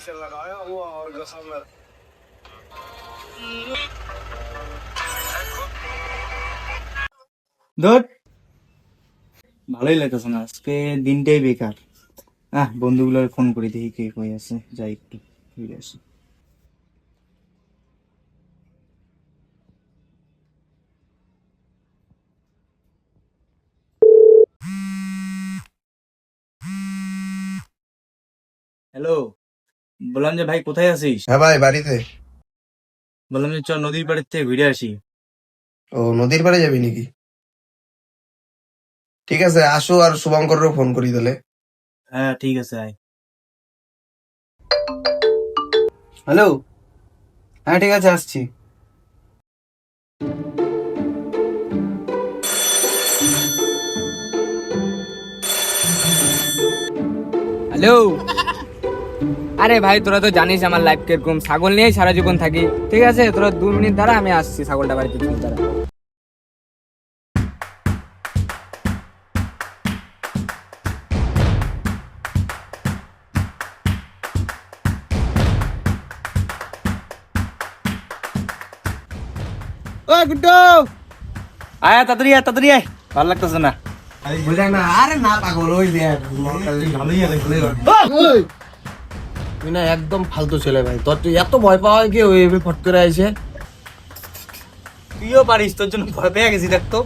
se लगाया हुआ और कसम है। ধর ভালোই লাগতেছে না, আজকে দিনটাই বেকার। বন্ধুগুলোর ফোন করি, দেখি কে কই আছে, যাই একটু ফিরে আসি। হ্যালো, বললাম যে ভাই কোথায় আছিস? হ্যাঁ ভাই, বাড়িতে। বললাম যে চল নদীর পাড়ের থেকে ঘুরে আসি। ও, নদীর পাড়ে যাবি নাকি? ঠিক আছে, আসো, আর শুভঙ্করেরও ফোন করি তাহলে। হ্যাঁ ঠিক আছে, আয়। হ্যালো। হ্যাঁ ঠিক আছে, আসছি। হ্যালো। আরে ভাই, তোরা তো জানিস আমার লাইফ কিরকম, ছাগল নিয়েই সারা জীবন থাকি। ঠিক আছে, তোরা 2 মিনিট দাঁড়া, আমি আসছি ছাগলটা বাড়িতে তুই দাঁড়া। ও গুড্ডু, আয় তাড়াতাড়ি আয়, তাড়াতাড়ি আয়, ভালো লাগতেছে না। বুঝলেন না? আরে না পাগল, ওই যে তুই না একদম ফালতু ছেলে ভাই। তোর তুই এত ভয় পাওয়া কি ওই ফট করে আইছে? তুইও পারিস, তোর জন্য ভয় পেয়ে গেছি দেখতো।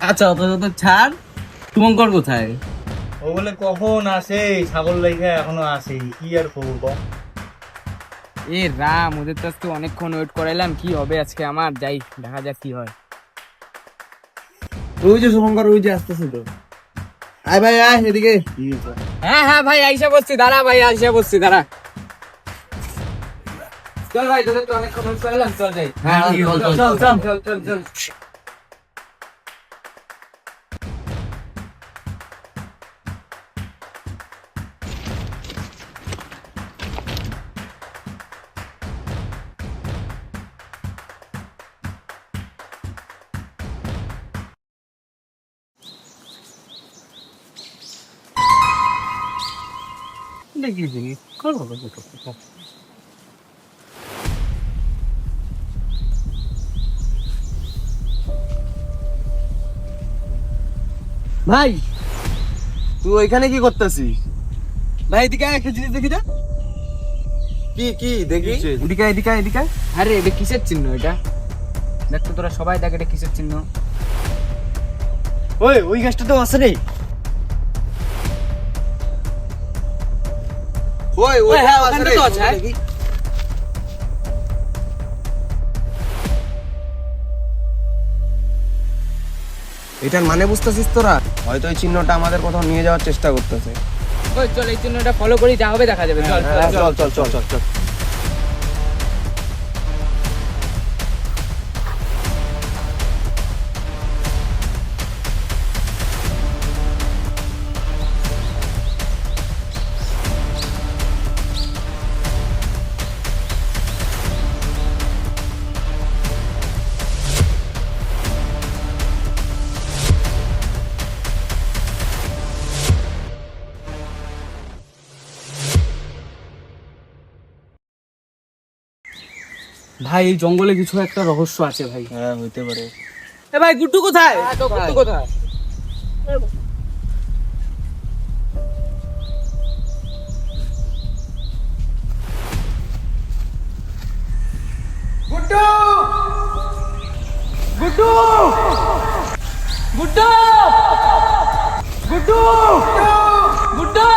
আচ্ছা অত তো ছাড়, শুভঙ্কর কোথায়? ও বলে কখন আসে, ছাগল লাইগা এখনো আসে, কি আর করবো। এ রাম, ওদের তো আজকে অনেকক্ষণ ওয়েট করাইলাম, কি হবে আজকে আমার, যাই দেখা যাক কি হয়। ওই যে শুভঙ্কর, ওই যে আসতেছে তো। আয় ভাই আয় এদিকে। হ্যাঁ হ্যাঁ ভাই, আইসা বসছি, দাঁড়া ভাই, আইসা বসছি, দাঁড়া। চল ভাই, তোদের তো অনেকক্ষণ ওয়েট করাইলাম, চল যাই। হ্যাঁ চল চল চল। চল চল চল। ভাই তুই ওইখানে কি করতেছিস? ভাই এদিকে আয়, একটা জিনিস দেখি যা। কি কি দেখি? এদিকে আয়, এদিকে আয়, এদিকে আয়। আরে এটা কিসের চিহ্ন? এটা দেখ তো, তোরা সবাই দেখ, এটা কিসের চিহ্ন? ওই ওই গাছটা তো আছে রে। ওই ওই হ্যাঁ, ওখানটা তো আছে। দেখি। এটার মানে বুঝতেছিস তোরা? হয়তো এই চিহ্নটা আমাদের কোথাও নিয়ে যাওয়ার চেষ্টা করতেছে। ওই চল, এই চিহ্নটা ফলো করি, যা হবে দেখা যাবে। চল চল চল। চল চল চল চল। ভাই এই জঙ্গলে কিছু একটা রহস্য আছে ভাই। হ্যাঁ হইতে পারে। এ ভাই, গুড্ডু কোথায়? গুড্ডু কোথায়? গুড্ডু গুড্ডু গুড্ডু গুড্ডু গুড্ডু।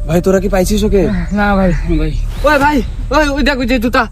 ভাই তোরা কি পাইছিস ওকে? না ভাই, ভাই ওই ভাই, ওই ওই দেখো যে জুতা,